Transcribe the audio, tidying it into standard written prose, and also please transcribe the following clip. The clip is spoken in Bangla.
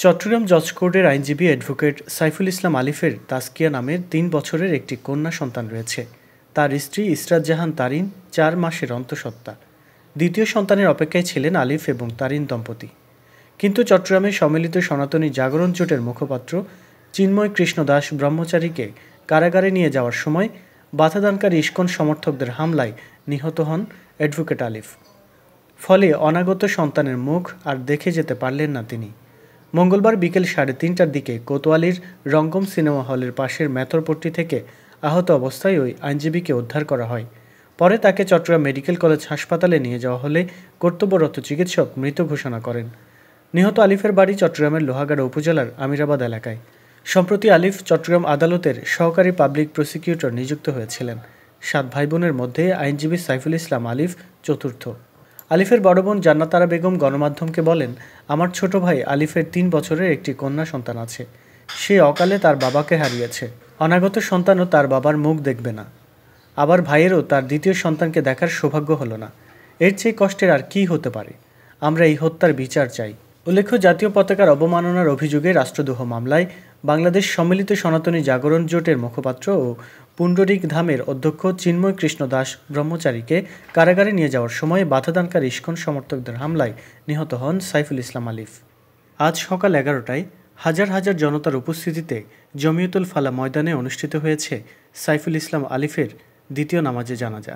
চট্টগ্রাম জজ কোর্টের আইনজীবী অ্যাডভোকেট সাইফুল ইসলাম আলিফের তাসকিয়া নামের ৩ বছরের একটি কন্যা সন্তান রয়েছে। তার স্ত্রী ইসরাত জাহান তারিন ৪ মাসের অন্তঃসত্ত্বা। দ্বিতীয় সন্তানের অপেক্ষায় ছিলেন আলিফ এবং তারিন দম্পতি। কিন্তু চট্টগ্রামে সম্মিলিত সনাতনী জাগরণ জোটের মুখপাত্র চিন্ময় কৃষ্ণ দাস ব্রহ্মচারীকে কারাগারে নিয়ে যাওয়ার সময় বাধাদানকারী ইস্কন সমর্থকদের হামলায় নিহত হন অ্যাডভোকেট আলিফ। ফলে অনাগত সন্তানের মুখ আর দেখে যেতে পারলেন না তিনি। মঙ্গলবার বিকেল 3:30টার দিকে কোতোয়ালির রঙ্গম সিনেমা হলের পাশের মেথরপট্টি থেকে আহত অবস্থায় ওই আইনজীবীকে উদ্ধার করা হয়। পরে তাকে চট্টগ্রাম মেডিকেল কলেজ হাসপাতালে নিয়ে যাওয়া হলে কর্তব্যরত চিকিৎসক মৃত ঘোষণা করেন। নিহত আলিফের বাড়ি চট্টগ্রামের লোহাগাড়া উপজেলার আমিরাবাদ এলাকায়। সম্প্রতি আলিফ চট্টগ্রাম আদালতের সহকারী পাবলিক প্রসিকিউটর নিযুক্ত হয়েছিলেন। 7 ভাইবোনের মধ্যে আইনজীবী সাইফুল ইসলাম আলিফ চতুর্থ। আলিফের বড় বোন জান্নাতারা বেগম গণমাধ্যমকে বলেন, আমার ছোট ভাই আলিফের 3 বছরের একটি কন্যা সন্তান আছে। সে অকালে তার বাবাকে হারিয়েছে। অনাগত সন্তানও তার বাবার মুখ দেখবে না। আবার ভাইয়েরও তার দ্বিতীয় সন্তানকে দেখার সৌভাগ্য হলো না। এর চেয়ে কষ্টের আর কী হতে পারে? আমরা এই হত্যার বিচার চাই। উল্লেখ্য, জাতীয় পতাকার অবমাননার অভিযোগে রাষ্ট্রদ্রোহ মামলায় বাংলাদেশ সম্মিলিত সনাতনী জাগরণ জোটের মুখপাত্র ও পুণ্ডরিক ধামের অধ্যক্ষ চিন্ময় কৃষ্ণ দাস ব্রহ্মচারীকে কারাগারে নিয়ে যাওয়ার সময় বাধাদানকারী ইস্কন সমর্থকদের হামলায় নিহত হন সাইফুল ইসলাম আলিফ। আজ সকাল 11টায় হাজার হাজার জনতার উপস্থিতিতে জমিয়তুল ফালা ময়দানে অনুষ্ঠিত হয়েছে সাইফুল ইসলাম আলিফের দ্বিতীয় নামাজে জানাজা।